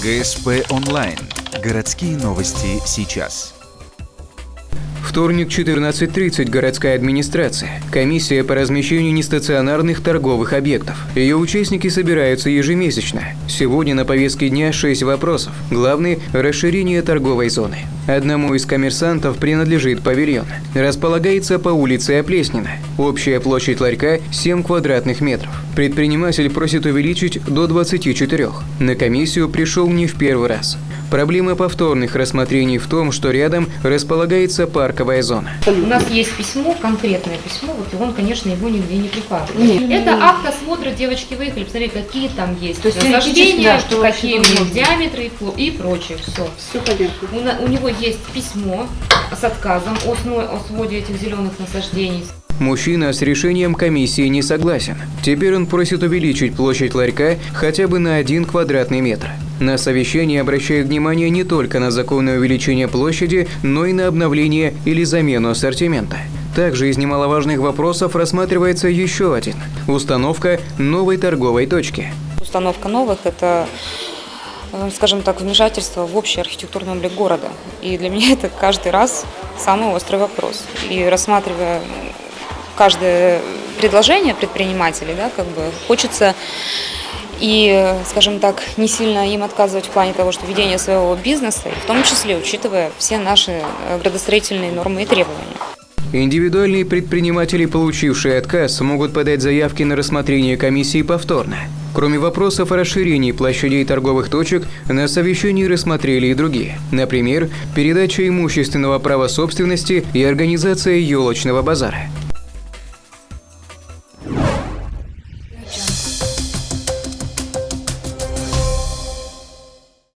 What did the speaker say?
ГСП онлайн. Городские новости сейчас. Вторник, 14:30. Городская администрация. Комиссия по размещению нестационарных торговых объектов. Ее участники собираются ежемесячно. Сегодня на повестке дня 6 вопросов. Главный – расширение торговой зоны. Одному из коммерсантов принадлежит павильон. Располагается по улице Оплеснина. Общая площадь ларька – 7 квадратных метров. Предприниматель просит увеличить до 24. На комиссию пришел не в первый раз. Проблема повторных рассмотрений в том, что рядом располагается парковая зона. У нас есть письмо, конкретное письмо, вот, и он, конечно, его нигде не прикладывает. Это акт осмотра, девочки выехали, посмотри, какие там есть. То есть насаждения, да, какие у них диаметры и прочее. Все понятно. У него есть письмо с отказом о своде этих зеленых насаждений. Мужчина с решением комиссии не согласен. Теперь он просит увеличить площадь ларька хотя бы на 1 квадратный метр. На совещании обращают внимание не только на законное увеличение площади, но и на обновление или замену ассортимента. Также из немаловажных вопросов рассматривается еще один – установка новой торговой точки. Установка новых – это, скажем так, вмешательство в общий архитектурный облик города. И для меня это каждый раз самый острый вопрос. И рассматривая каждое предложение предпринимателей, да, хочется и, скажем так, не сильно им отказывать в плане того, что ведение своего бизнеса, в том числе учитывая все наши градостроительные нормы и требования. Индивидуальные предприниматели, получившие отказ, могут подать заявки на рассмотрение комиссии повторно. Кроме вопросов о расширении площадей торговых точек, на совещании рассмотрели и другие. Например, передача имущественного права собственности и организация елочного базара.